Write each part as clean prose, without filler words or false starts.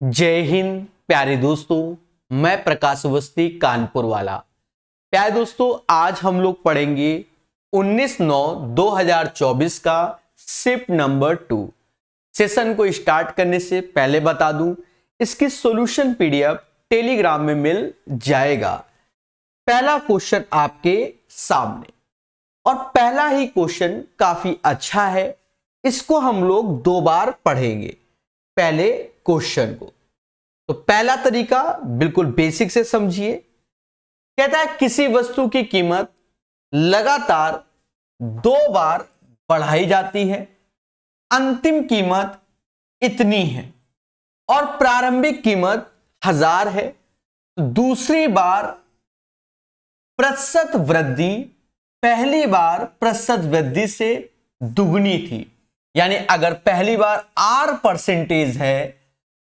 जय हिंद प्यारे दोस्तों, मैं प्रकाश अवस्थी कानपुर वाला। प्यारे दोस्तों, आज हम लोग पढ़ेंगे 19/9/2024 का शिफ्ट नंबर 2। सेशन को स्टार्ट करने से पहले बता दूं, इसकी सॉल्यूशन पीडीएफ टेलीग्राम में मिल जाएगा। पहला क्वेश्चन आपके सामने, और पहला ही क्वेश्चन काफी अच्छा है। इसको हम लोग 2 बार पढ़ेंगे पहले क्वेश्चन को। तो पहला तरीका बिल्कुल बेसिक से समझिए। कहता है किसी वस्तु की कीमत लगातार 2 बार बढ़ाई जाती है, अंतिम कीमत इतनी है और प्रारंभिक कीमत 1000 है। दूसरी बार प्रतिशत वृद्धि पहली बार प्रतिशत वृद्धि से दुगनी थी। यानी अगर पहली बार R% है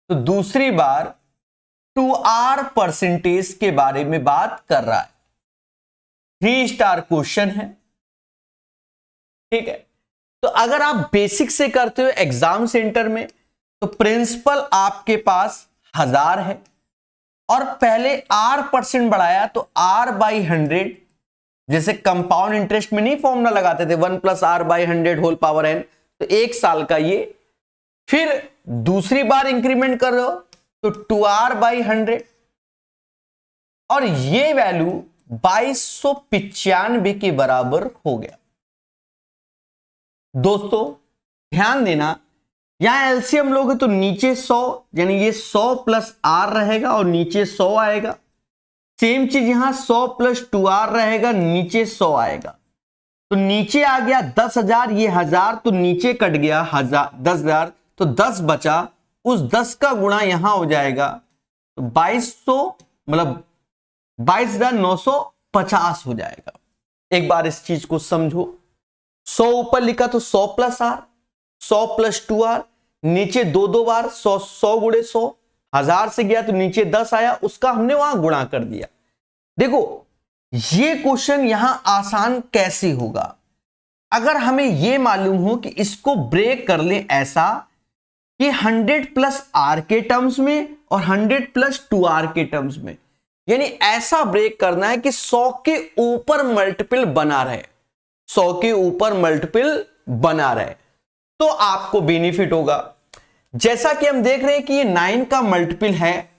तो दूसरी बार 2R% के बारे में बात कर रहा है। 3 स्टार क्वेश्चन है, ठीक है। तो अगर आप बेसिक से करते हो एग्जाम सेंटर में, तो प्रिंसिपल आपके पास 1000 है और पहले R% बढ़ाया तो R/100, जैसे कंपाउंड इंटरेस्ट में नहीं फॉर्मूला लगाते थे 1 + R/100 होल पावर n, तो 1 साल का ये। फिर दूसरी बार इंक्रीमेंट कर रहे हो तो 2R/100 और ये वैल्यू 2295 के बराबर हो गया। दोस्तों ध्यान देना, यहां एलसीएम लोगे तो नीचे 100, यानी ये 100 + R रहेगा और नीचे 100 आएगा। सेम चीज यहां 100 + 2R रहेगा, नीचे 100 आएगा। तो नीचे आ गया 10,000, ये 1000 तो नीचे कट गया 10,000, तो 10 बचा। उस 10 का गुणा यहां हो जाएगा तो 2200, मतलब 22,950 हो जाएगा। एक बार इस चीज को समझो। 100 ऊपर लिखा तो 100 + R, 100 + 2R, नीचे 2 बार 100, 100 × 100, 1000 से गया तो नीचे 10 आया, उसका हमने वहां गुणा कर दिया। देखो ये क्वेश्चन यहां आसान कैसे होगा, अगर हमें यह मालूम हो कि इसको ब्रेक कर ले ऐसा कि 100 + R के टर्म्स में और 100 + 2R के टर्म्स में, यानी ऐसा ब्रेक करना है कि 100 के ऊपर मल्टीपल बना रहे, 100 के ऊपर मल्टीपल बना रहे, तो आपको बेनिफिट होगा। जैसा कि हम देख रहे हैं कि ये 9 का मल्टीपल है,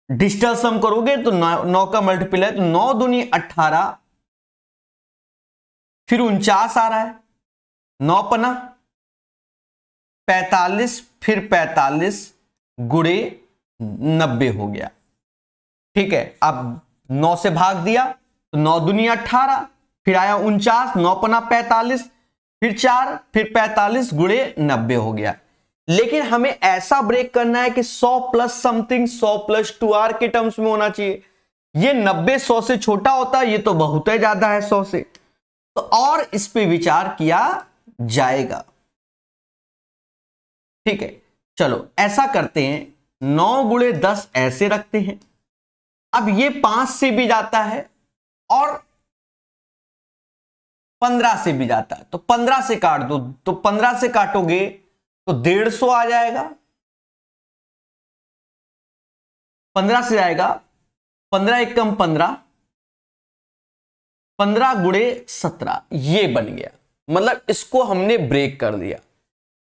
डिजिटल सम करोगे तो 9 का मल्टीपल है, तो 9 दूनी 18, फिर 49 आ रहा है, 9 पना 45, फिर 45 × 90 हो गया, ठीक है। अब 9 से भाग दिया तो 9 दूनी 18, फिर आया 49, 9 पना 45, फिर 4, फिर 45 × 90 हो गया। लेकिन हमें ऐसा ब्रेक करना है कि 100 + समथिंग, 100 + 2R के टर्म्स में होना चाहिए। ये 90 100 से छोटा होता है, ये तो बहुत ही ज्यादा है 100 से, तो और इस पे विचार किया जाएगा, ठीक है। चलो ऐसा करते हैं, 9 × 10 ऐसे रखते हैं। अब ये 5 से भी जाता है और 15 से भी जाता है, तो 15 से काट दो, तो 15 से काटोगे तो 150 आ जाएगा। 15 से आएगा 15 एकम 15, 15 × 17, ये बन गया। मतलब इसको हमने ब्रेक कर दिया।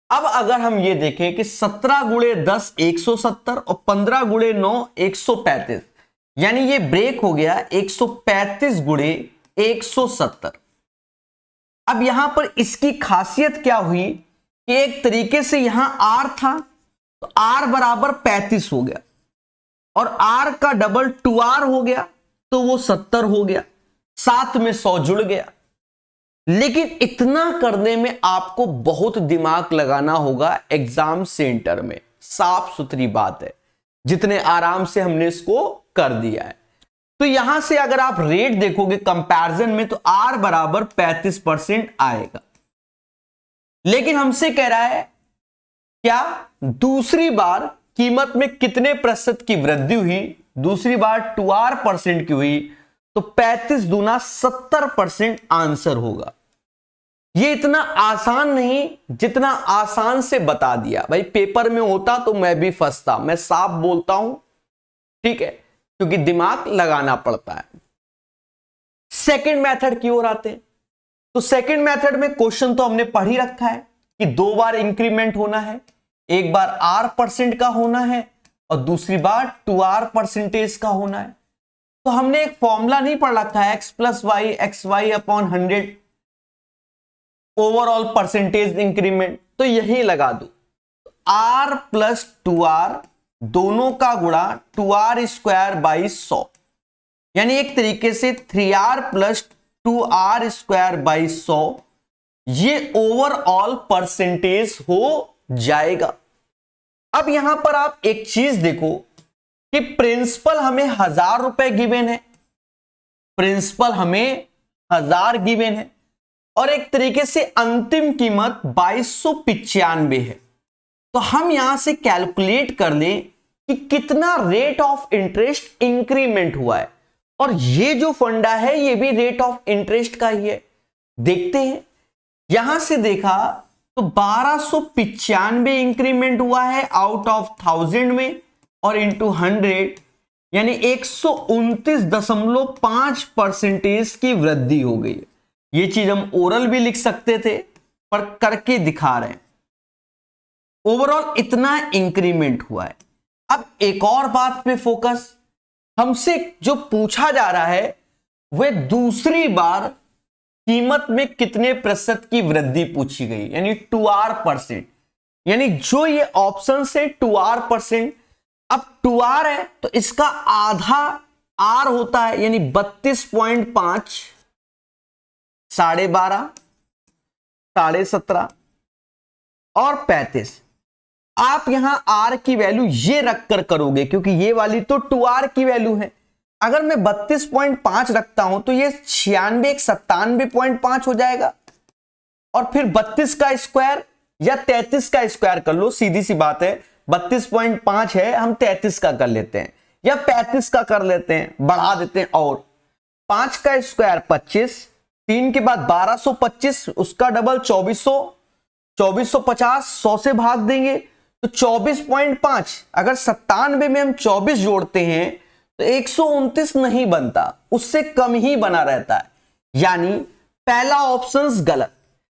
अब अगर हम ये देखें कि 17 × 10 170 और 15 × 9 135, यानी ये ब्रेक हो गया 135 × 170। अब यहां पर इसकी खासियत क्या हुई कि एक तरीके से यहां R था तो R बराबर 35 हो गया, और R का डबल 2R हो गया तो वो 70 हो गया, साथ में 100 जुड़ गया। लेकिन इतना करने में आपको बहुत दिमाग लगाना होगा एग्जाम सेंटर में, साफ सुथरी बात है। जितने आराम से हमने इसको कर दिया है, तो यहां से अगर आप रेट देखोगे कंपैरिजन में तो R बराबर 35% आएगा। लेकिन हमसे कह रहा है क्या दूसरी बार कीमत में कितने प्रतिशत की वृद्धि हुई, दूसरी बार 2R% की हुई, तो 35 दूना 70% आंसर होगा। ये इतना आसान नहीं जितना आसान से बता दिया। भाई पेपर में होता तो मैं भी फंसता, मैं साफ बोलता हूं, ठीक है, क्योंकि दिमाग लगाना पड़ता है। सेकंड मेथड की ओर आते हैं। तो सेकंड मेथड में क्वेश्चन तो हमने पढ़ ही रखा है कि 2 बार इंक्रीमेंट होना है, एक बार R% का होना है और दूसरी बार 2R% का होना है। तो हमने एक फॉर्मूला नहीं पढ़ रखा है, x+y/100 ओवरऑल परसेंटेज इंक्रीमेंट, तो यही लगा दो। R+2R दोनों का गुणा 2R² यानी एक तरीके से 3R+2R² ये ओवरऑल परसेंटेज हो जाएगा। अब यहां पर आप एक चीज देखो कि प्रिंसिपल हमें 1000 रुपए गिवन है, प्रिंसिपल हमें 1000 गिवन है और एक तरीके से अंतिम कीमत 2295 है। तो हम यहां से कैलकुलेट कर लें कि कितना रेट ऑफ इंटरेस्ट इंक्रीमेंट हुआ है, और ये जो फंडा है ये भी रेट ऑफ इंटरेस्ट का ही है। देखते हैं, यहां से देखा तो 1295 इंक्रीमेंट हुआ है आउट ऑफ 1000 में और इंटू 100 यानी 129.5% की वृद्धि हो गई है। ये चीज हम ओरल भी लिख सकते थे पर करके दिखा रहे हैं। ओवरऑल इतना इंक्रीमेंट हुआ है। अब एक और बात पे फोकस, हमसे जो पूछा जा रहा है वह दूसरी बार कीमत में कितने प्रतिशत की वृद्धि पूछी गई, यानी 2R%। यानी जो ये ऑप्शन से 2R%, अब 2R है तो इसका आधा R होता है, यानी 32.5, 12.5, 17.5 और 35। आप यहां R की वैल्यू ये रखकर करोगे क्योंकि ये वाली तो 2R की वैल्यू है। अगर मैं 32.5 रखता हूं तो ये 96 हो जाएगा, और फिर 32 का स्क्वायर या 33 का स्क्वायर कर लो, सीधी सी बात है। 32.5 है, हम 33 का कर लेते हैं या 35 का कर लेते हैं, बढ़ा देते हैं, और 5 का स्क्वायर 25, 3 के बाद 1225, उसका डबल 2400, 2450, 100 से भाग देंगे तो 24.5। अगर 97 में हम 24 जोड़ते हैं तो 129 नहीं बनता, उससे कम ही बना रहता है। यानी पहला ऑप्शन गलत।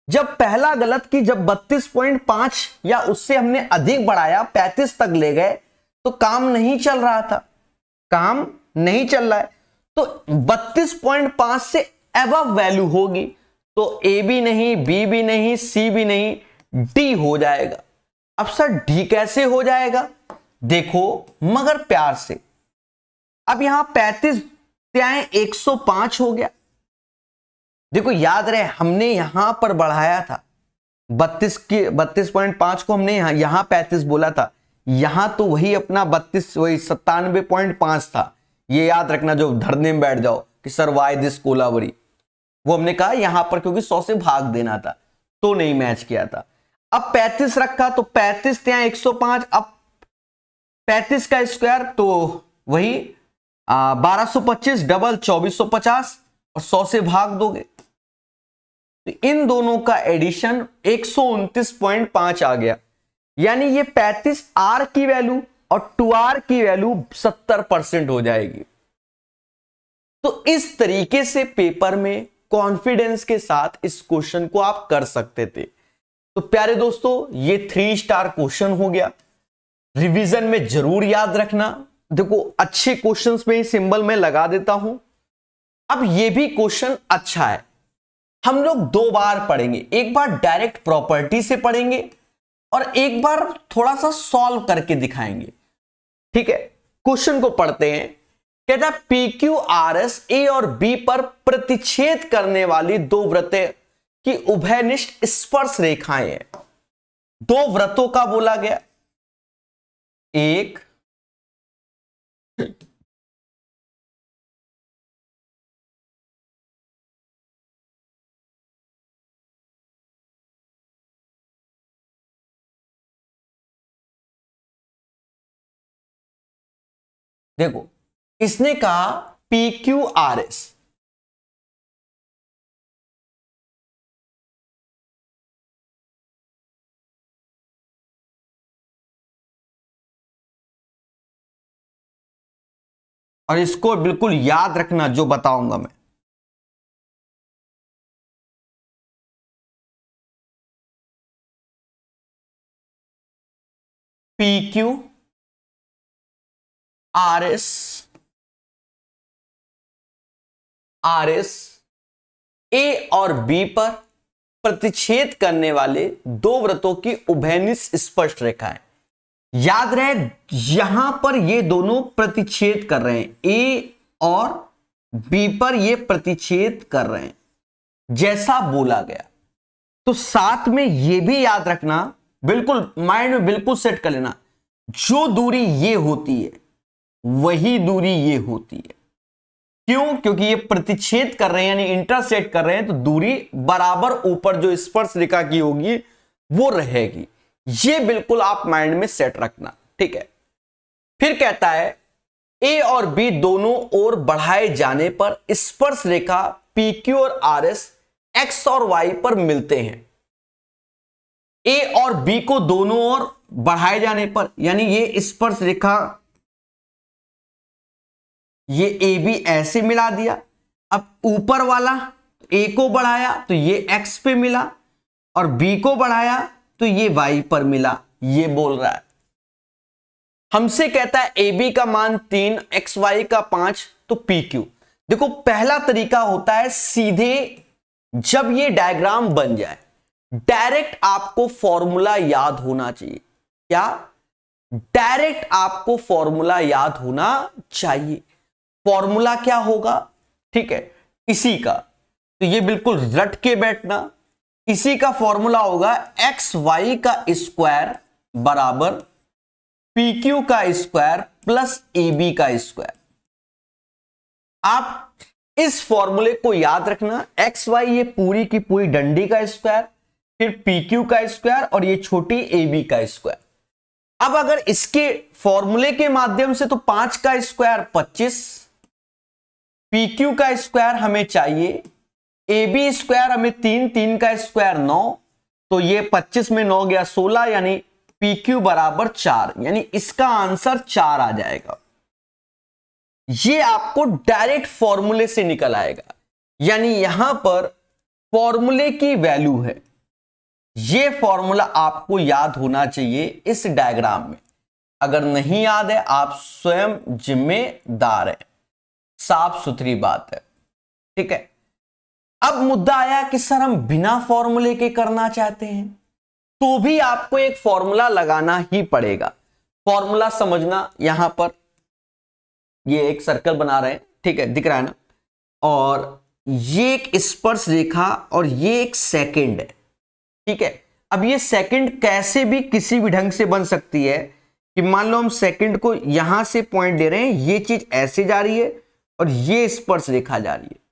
जब पहला गलत कि जब 32.5 या उससे हमने अधिक बढ़ाया 35 तक ले गए तो काम नहीं चल रहा था, काम नहीं चल रहा है। तो 32.5 से अबव वैल्यू होगी तो ए भी नहीं, बी भी नहीं, सी भी नहीं, डी हो जाएगा। अब सर डी कैसे हो जाएगा, देखो मगर प्यार से। अब यहां 35 त्याएं 105 हो गया। देखो याद रहे हमने यहां पर बढ़ाया था 32.5 को हमने यहां 35 बोला था, यहां तो वही अपना 32 वही 97.5 था। ये याद रखना जो धरने में बैठ जाओ कि सर वाई दिस कोलावरी, वो हमने कहा यहां पर क्योंकि 100 से भाग देना था तो नहीं मैच किया था। अब 35 रखा तो 35 त्यां 105, अब 35 का स्क्वायर तो वही 1225 डबल 2450 और 100 से भाग दोगे तो इन दोनों का एडिशन 129.5 आ गया। यानी ये 35 R की वैल्यू और 2R की वैल्यू 70% हो जाएगी। तो इस तरीके से पेपर में कॉन्फिडेंस के साथ इस क्वेश्चन को आप कर सकते थे। तो प्यारे दोस्तों ये 3 स्टार क्वेश्चन हो गया, रिवीजन में जरूर याद रखना। देखो अच्छे क्वेश्चंस में ही सिंबल में लगा देता हूं। अब ये भी क्वेश्चन अच्छा है, हम लोग 2 बार पढ़ेंगे, एक बार डायरेक्ट प्रॉपर्टी से पढ़ेंगे और एक बार थोड़ा सा सॉल्व करके दिखाएंगे। ठीक है, क्वेश्चन को पढ़ते हैं। कहता है PQRS A और B पर प्रतिच्छेद करने वाली 2 वृत्तें की उभयनिष्ठ स्पर्श रेखाएं हैं। 2 वृत्तों का बोला गया, एक देखो इसने कहा PQRS, और इसको बिल्कुल याद रखना जो बताऊंगा मैं। P Q R S A और बी पर प्रतिच्छेद करने वाले दो वृत्तों की उभयनिष्ठ स्पर्श रेखाएं। याद रहे यहां पर ये दोनों प्रतिच्छेद कर रहे हैं, ए और बी पर ये प्रतिच्छेद कर रहे हैं जैसा बोला गया। तो साथ में ये भी याद रखना, बिल्कुल माइंड में बिल्कुल सेट कर लेना, जो दूरी ये होती है वही दूरी ये होती है। क्यों? क्योंकि ये प्रतिच्छेद कर रहे हैं यानी इंटरसेक्ट कर रहे हैं, तो दूरी बराबर ऊपर जो स्पर्श रेखा की होगी वो रहेगी। ये बिल्कुल आप माइंड में सेट रखना, ठीक है। फिर कहता है ए और बी दोनों ओर बढ़ाए जाने पर स्पर्श रेखा पी क्यू और आर एस एक्स और वाई पर मिलते हैं। ए और बी को दोनों ओर बढ़ाए जाने पर, यानी ये स्पर्श रेखा, ये ए बी ऐसे मिला दिया। अब ऊपर वाला ए को बढ़ाया तो ये एक्स पे मिला, और बी को बढ़ाया तो ये वाई पर मिला। ये बोल रहा है हमसे, कहता है ए बी का मान 3, एक्स वाई का 5, तो पी क्यू। देखो पहला तरीका होता है सीधे, जब ये डायग्राम बन जाए डायरेक्ट आपको फॉर्मूला याद होना चाहिए। क्या? डायरेक्ट आपको फॉर्मूला याद होना चाहिए। फॉर्मूला क्या होगा? ठीक है, इसी का, तो ये बिल्कुल रट के बैठना। इसी का फॉर्मूला होगा एक्स वाई का स्क्वायर बराबर पी क्यू का स्क्वायर प्लस ए बी का स्क्वायर। आप इस फॉर्मूले को याद रखना, एक्स वाई ये पूरी की पूरी डंडी का स्क्वायर, फिर पी क्यू का स्क्वायर और ये छोटी ए बी का स्क्वायर। अब अगर इसके फॉर्मूले के माध्यम से, तो 5 का स्क्वायर 25, पी क्यू का स्क्वायर हमें चाहिए, ए बी स्क्वायर हमें 3 का स्क्वायर 9, तो ये 25 में 9 गया 16, यानी पी क्यू बराबर 4, यानी इसका आंसर 4 आ जाएगा। ये आपको डायरेक्ट फॉर्मूले से निकल आएगा, यानी यहां पर फॉर्मूले की वैल्यू है। ये फॉर्मूला आपको याद होना चाहिए इस डायग्राम में। अगर नहीं याद है आप स्वयं जिम्मेदार है, साफ सुथरी बात है, ठीक है। अब मुद्दा आया कि सर हम बिना फॉर्मूले के करना चाहते हैं, तो भी आपको एक फॉर्मूला लगाना ही पड़ेगा। फॉर्मूला समझना, यहां पर ये एक सर्कल बना रहे हैं, ठीक है, दिख रहा है ना, और ये एक स्पर्श रेखा और ये एक सेकंड है, ठीक है। अब ये सेकंड कैसे भी किसी भी ढंग से बन सकती है कि मान लो हम सेकंड को यहां से पॉइंट दे रहे हैं, ये चीज ऐसे जा रही है और ये स्पर्श रेखा जा रही है।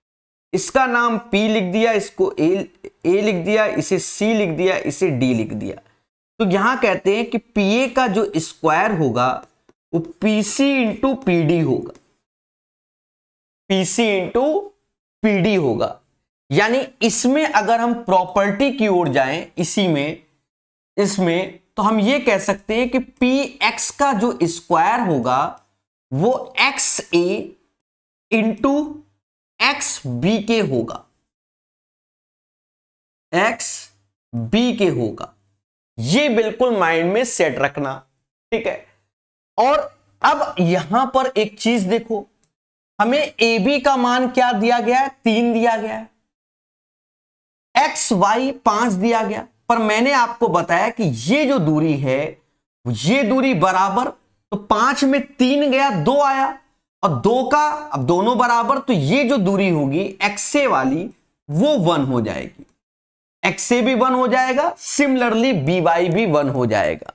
इसका नाम P लिख दिया, इसको A लिख दिया, इसे C लिख दिया, इसे D लिख दिया। तो यहां कहते हैं कि PA का जो स्क्वायर होगा वो PC इंटू PD होगा, PC इंटू PD होगा। यानी इसमें अगर हम प्रॉपर्टी की ओर जाएं, इसमें तो हम ये कह सकते हैं कि PX का जो स्क्वायर होगा वो XA इंटू XB के होगा, XB के होगा। ये बिल्कुल माइंड में सेट रखना, ठीक है। और अब यहां पर एक चीज देखो, हमें AB का मान क्या दिया गया है? 3 दिया गया है, XY 5 दिया गया, पर मैंने आपको बताया कि ये जो दूरी है ये दूरी बराबर, तो 5 में 3 गया 2 आया, और 2 का अब दोनों बराबर, तो ये जो दूरी होगी XA वाली वो 1 हो जाएगी, XA भी 1 हो जाएगा, सिमिलरली BY भी 1 हो जाएगा।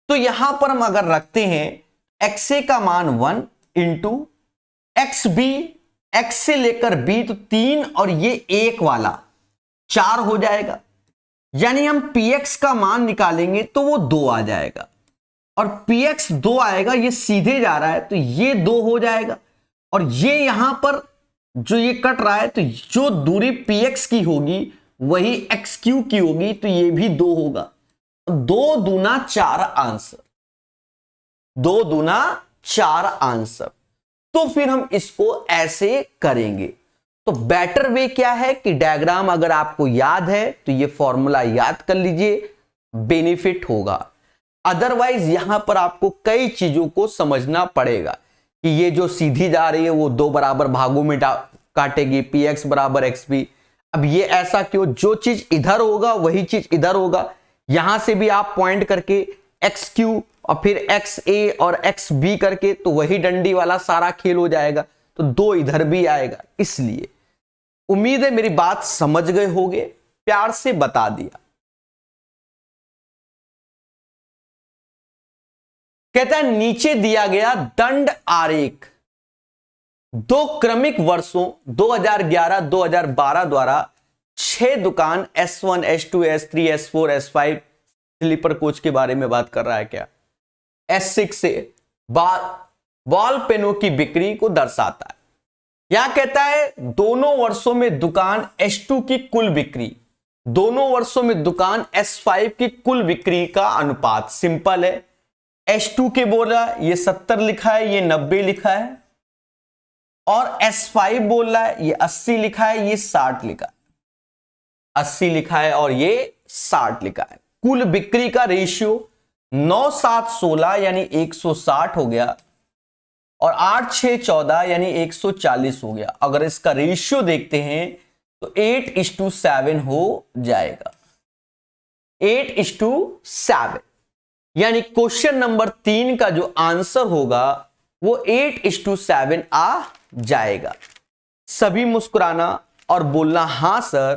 तो यहां पर हम अगर रखते हैं XA का मान 1 इंटू XB, X से लेकर B, तो 3 और ये 1 वाला 4 हो जाएगा। यानी हम PX का मान निकालेंगे तो वो 2 आ जाएगा, और PX 2 आएगा, ये सीधे जा रहा है तो ये 2 हो जाएगा, और ये यहां पर जो ये कट रहा है तो जो दूरी PX की होगी वही XQ की होगी, तो ये भी 2 होगा। 2 दूना 4 आंसर, 2 दूना 4 आंसर। तो फिर हम इसको ऐसे करेंगे। तो बेटर वे क्या है कि डायग्राम अगर आपको याद है तो ये फॉर्मूला याद कर लीजिए, बेनिफिट होगा। अदरवाइज यहां पर आपको कई चीजों को समझना पड़ेगा कि ये जो सीधी जा रही है वो दो बराबर भागों में काटेगी, पी एक्स बराबर एक्स बी। अब ये ऐसा क्यों, जो चीज इधर होगा वही चीज इधर होगा। यहां से भी आप पॉइंट करके एक्स क्यू और फिर एक्स ए और एक्स बी करके तो वही डंडी वाला सारा खेल हो जाएगा, तो दो इधर भी आएगा। इसलिए उम्मीद है मेरी बात समझ गए होंगे, प्यार से बता दिया। कहता है नीचे दिया गया दंड आरेख दो क्रमिक वर्षों 2011-2012 द्वारा 6 दुकान S1, S2, S3, S4, S5 sleeper coach के बारे में बात कर रहा है क्या, S6 से बॉल पेनों की बिक्री को दर्शाता है। यहां कहता है दोनों वर्षों में दुकान S2 की कुल बिक्री, दोनों वर्षों में दुकान S5 की कुल बिक्री का अनुपात सिंपल है। S2 के बोला ये 70 लिखा है, ये 90 लिखा है, और S5 बोल रहा है ये 80 लिखा है, ये 60 लिखा है, 80 लिखा है और ये 60 लिखा है। कुल बिक्री का रेशियो 9, 7, 16 यानी 160 हो गया, और 8, 6, 14 यानी 140 हो गया। अगर इसका रेशियो देखते हैं तो 8:7 हो जाएगा, 8:7, यानी क्वेश्चन नंबर 3 का जो आंसर होगा वो 8:7 आ जाएगा। सभी मुस्कुराना और बोलना हां सर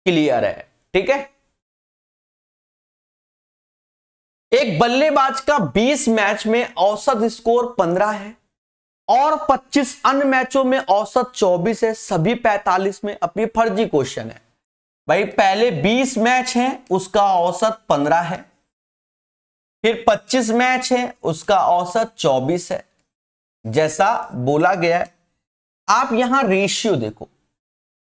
क्लियर है, ठीक है। एक बल्लेबाज का 20 मैच में औसत स्कोर 15 है और 25 अन्य मैचों में औसत 24 है, सभी 45 में। अपनी फर्जी क्वेश्चन है भाई, पहले 20 मैच हैं उसका औसत 15 है, फिर 25 मैच है उसका औसत 24 है, जैसा बोला गया है। आप यहां रेशियो देखो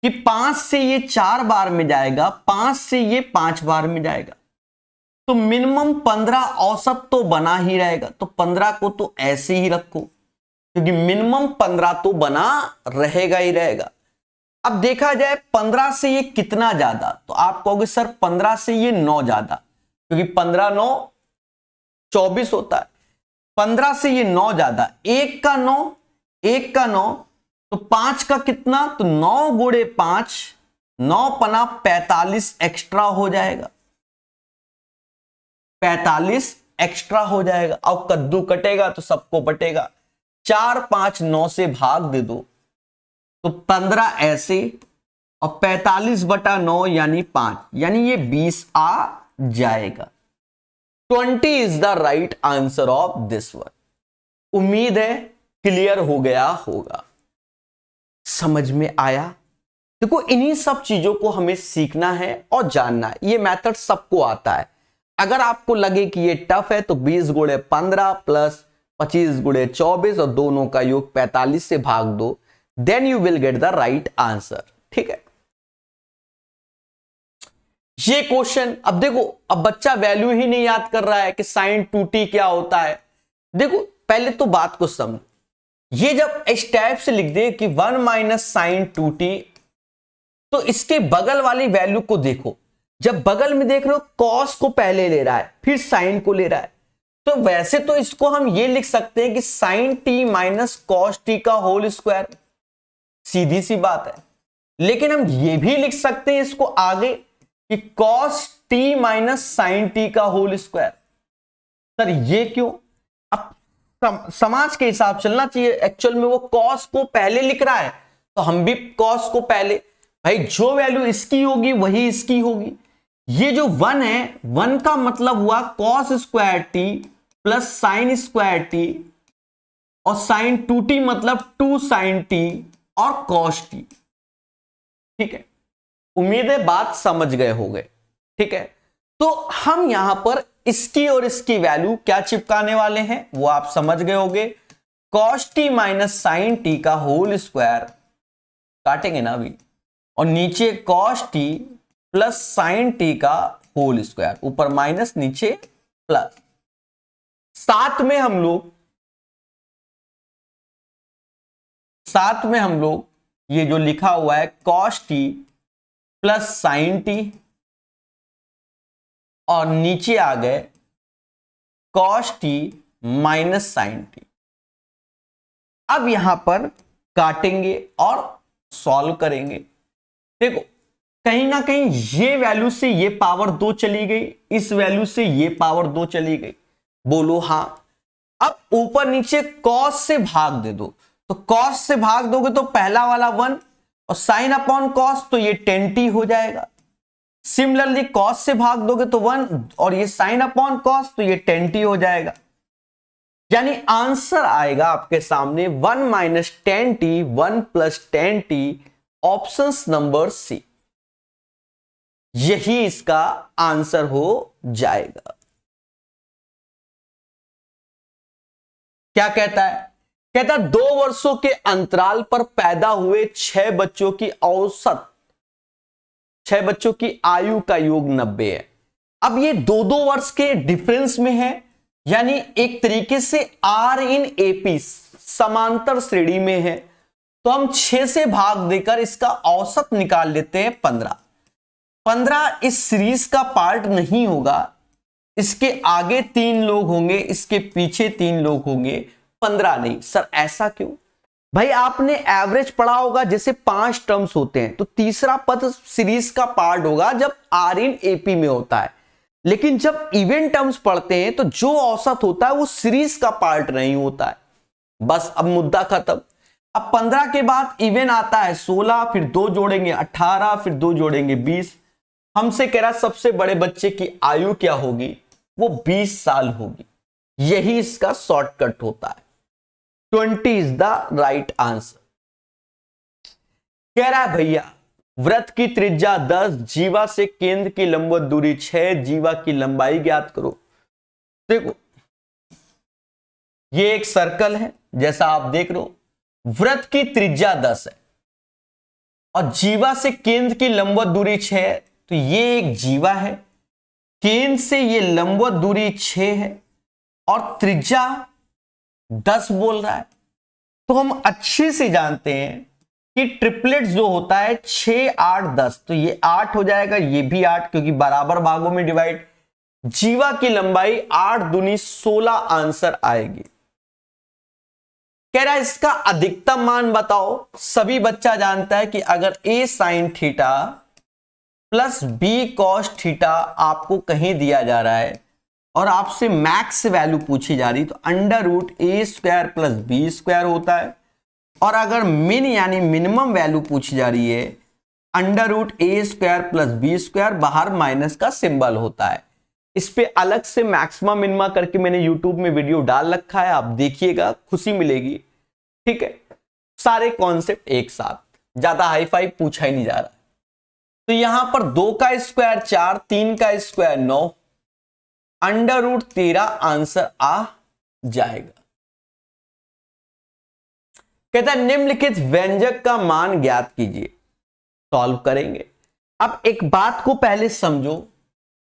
कि 5 से ये 4 बार में जाएगा, 5 से ये 5 बार में जाएगा, तो मिनिमम 15 औसत तो बना ही रहेगा। तो 15 को तो ऐसे ही रखो क्योंकि मिनिमम 15 तो बना रहेगा ही रहेगा। अब देखा जाए 15 से ये कितना ज्यादा, तो आप कहोगे सर 15 से ये 9 ज्यादा, क्योंकि 15, 9, 24 होता है। 15 से ये 9 ज्यादा, 1 का 9, 1 का 9, तो 5 का कितना, तो 9 गुणे 5, 9 पना 45 एक्स्ट्रा हो जाएगा, 45 एक्स्ट्रा हो जाएगा। अब कद्दू कटेगा तो सबको बटेगा, 4, 5, 9 से भाग दे दो तो 15 ऐसे, और 45/9 यानी 5, यानी ये 20 आ जाएगा। 20 is the right answer of this one. उम्मीद है क्लियर हो गया होगा, समझ में आया। देखो इन्हीं सब चीजों को हमें सीखना है और जानना है। ये मेथड सबको आता है। अगर आपको लगे कि ये टफ है तो 20 गुणे 15 प्लस 25 गुणे 24 और दोनों का योग 45 से भाग दो, then you will get the right answer, ठीक है। ये क्वेश्चन, अब देखो, अब बच्चा वैल्यू ही नहीं याद कर रहा है कि sin 2t क्या होता है। देखो पहले तो बात को समझ, ये जब इस टाइप से लिख दे कि 1 माइनस sin 2t, तो इसके बगल वाली वैल्यू को देखो। जब बगल में देख रहे हो cos को पहले ले रहा है फिर sin को ले रहा है, तो वैसे तो इसको हम ये लिख सकते हैं कि sin t minus cos t का होल स्क्वायर, सीधी सी बात है। लेकिन हम ये भी लिख सकते हैं इसको आगे कि cos t minus sin t का होल स्क्वायर। सर ये क्यों? अब समाज के हिसाब चलना चाहिए। एक्चुअल में वो cos को पहले लिख रहा है तो हम भी cos को पहले, भाई जो वैल्यू इसकी होगी वही इसकी होगी। ये जो 1 है, 1 का मतलब हुआ cos square t plus sine square t, और साइन 2t मतलब 2 sin t और cos t, ठीक है। उम्मीद है बात समझ गए होंगे, ठीक है। तो हम यहां पर इसकी और इसकी वैल्यू क्या चिपकाने वाले हैं वो आप समझ गए होंगे। cos t minus sine t का होल स्क्वायर काटेंगे ना अभी, और नीचे cos t plus sine t का होल स्क्वायर, ऊपर माइनस नीचे प्लस। साथ में हम लोग साथ में हम लोग ये जो लिखा हुआ है cos t plus sine T, और नीचे आ गए cos t minus sine T. अब यहां पर काटेंगे और सॉल्व करेंगे। देखो कहीं ना कहीं ये वैल्यू से ये पावर 2 चली गई, इस वैल्यू से ये पावर 2 चली गई, बोलो हां। अब ऊपर नीचे cos से भाग दे दो, तो cos से भाग दोगे तो पहला वाला 1 और साइन अपॉन cos तो ये 10t हो जाएगा। सिमिलरली cos से भाग दोगे तो 1 और ये साइन अपॉन cos तो ये 10t हो जाएगा। यानी आंसर आएगा आपके सामने 1 minus 10t 1 plus 10t, option number C, यही इसका आंसर हो जाएगा। क्या कहता है? कहता है 2 वर्षों के अंतराल पर पैदा हुए 6 बच्चों की औसत 6 बच्चों की आयु का योग 90 है। अब ये 2-2 वर्ष के डिफरेंस में है, यानी एक तरीके से आर इन एपी समांतर श्रेणी में है, तो हम 6 से भाग देकर इसका औसत निकाल लेते हैं 15 इस सीरीज का पार्ट नहीं होगा, इसके आगे 3 लोग होंगे, इसके पीछे 3 लोग होंगे, 15 नहीं। सर ऐसा क्यों? भाई आपने एवरेज पढ़ा होगा, जैसे 5 टर्म्स होते हैं तो तीसरा पद सीरीज का पार्ट होगा जब आर इन एपी में होता है, लेकिन जब इवन टर्म्स पढ़ते हैं तो जो औसत होता है वो सीरीज का पार्ट नहीं होता है। बस अब मुद्दा खत्म। अब 15 के बाद इवन आता है 16, फिर 2 जोड़ेंगे 18, फिर 2 जोड़ेंगे 20। हमसे कह रहा सबसे बड़े बच्चे की आयु क्या होगी? वो 20 साल होगी। यही इसका शॉर्टकट होता है। 20 इज द राइट आंसर। कह रहा है भैया वृत्त की त्रिज्या 10, जीवा से केंद्र की लंबवत दूरी 6, जीवा की लंबाई ज्ञात करो। देखो ये एक सर्कल है जैसा आप देख रहे हो, वृत्त की त्रिज्या 10 है और जीवा से केंद्र की लंबवत दूरी 6 है, तो ये एक जीवा है, केंद्र से ये लंबवत दूरी 6 है और त्रिज्या 10 बोल रहा है। तो हम अच्छे से जानते हैं कि ट्रिपलेट जो होता है 6, 8, 10, तो ये 8 हो जाएगा, ये भी 8 क्योंकि बराबर भागों में डिवाइड। जीवा की लंबाई 8 दूनी 16 आंसर आएगी। कह रहा है इसका अधिकतम मान बताओ। सभी बच्चा जानता है कि अगर a sin theta plus b cos theta आपको कहीं दिया जा रहा है और आपसे मैक्स वैल्यू पूछी जा रही, तो अंडर रूट ए स्क्वायर प्लस बी स्क्वायर होता है, और अगर मिन यानी मिनिमम वैल्यू पूछी जा रही है अंडर रूट ए स्क्वायर प्लस बी स्क्वायर, बाहर माइनस का सिंबल होता है। इस पे अलग से मैक्सिमा मिनिमा करके मैंने यूट्यूब में वीडियो डाल रखा है, आप देखिएगा, खुशी मिलेगी। ठीक है, सारे कॉन्सेप्ट एक साथ, ज्यादा हाई फाई पूछा ही नहीं जा रहा। तो यहां पर 2 का स्क्वायर 4, 3 का स्क्वायर 9, अंडर रूट 13 आंसर आ जाएगा। कहता है निम्नलिखित व्यंजक का मान ज्ञात कीजिए। सॉल्व करेंगे। अब एक बात को पहले समझो,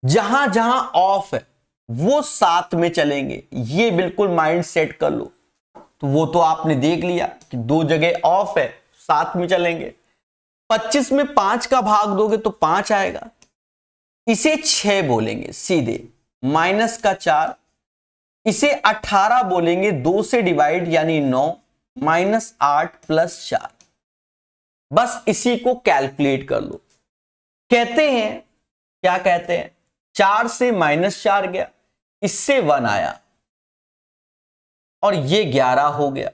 जहां जहां ऑफ है वो साथ में चलेंगे, ये बिल्कुल माइंड सेट कर लो। तो वो तो आपने देख लिया कि 2 जगह ऑफ है, साथ में चलेंगे। 25 में 5 का भाग दोगे तो 5 आएगा, इसे 6 बोलेंगे सीधे, माइनस का 4, इसे 18 बोलेंगे 2 से डिवाइड यानी 9, माइनस 8 प्लस 4। बस इसी को कैलकुलेट कर लो। कहते हैं, क्या कहते हैं, 4 से -4 गया, इससे 1 आया और ये 11 हो गया,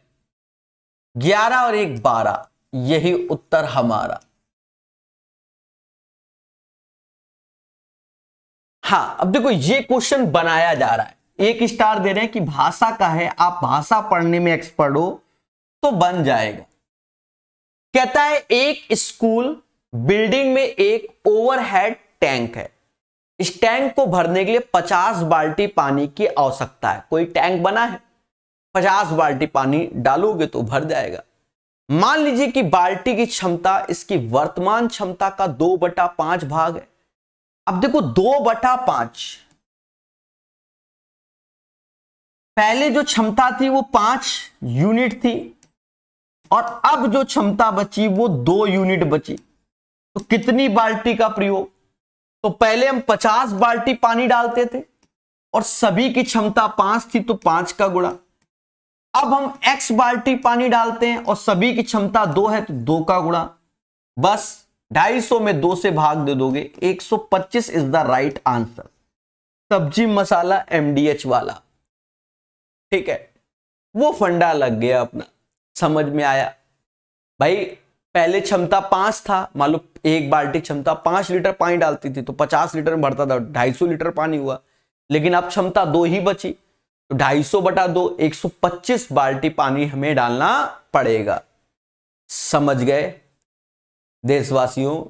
11 और 1 12, यही उत्तर हमारा। हाँ अब देखो ये क्वेश्चन बनाया जा रहा है, 1 स्टार दे रहे हैं कि भाषा का है, आप भाषा पढ़ने में एक्सपर्ट हो तो बन जाएगा। कहता है एक स्कूल बिल्डिंग में एक ओवरहेड टैंक है, इस टैंक को भरने के लिए 50 बाल्टी पानी की आवश्यकता है। कोई टैंक बना है, 50 बाल्टी पानी डालोगे तो भर जाएगा। मान लीजिए कि बाल्टी की क्षमता इसकी वर्तमान क्षमता का 2/5 भाग है। अब देखो 2/5, पहले जो क्षमता थी वो 5 यूनिट थी, और अब जो क्षमता बची वो 2 यूनिट बची, तो कितनी बाल्टी का प्रयोग? तो पहले हम 50 बाल्टी पानी डालते थे और सभी की क्षमता 5 थी, तो 5 का गुणा। अब हम x बाल्टी पानी डालते हैं और सभी की क्षमता 2 है, तो 2 का गुणा। बस 250 में 2 से भाग दे दोगे, 125 इज द राइट आंसर। सब्जी मसाला MDH वाला, ठीक है, वो फंडा लग गया अपना, समझ में आया भाई। पहले क्षमता 5 था, मान लो एक बाल्टी क्षमता 5 लीटर पानी डालती थी, तो 50 लीटर में भरता था, 250 लीटर पानी हुआ। लेकिन अब क्षमता 2 ही बची, तो 250 बटा 2, 125 बाल्टी पानी हमें डालना पड़ेगा। समझ गए देशवासियों?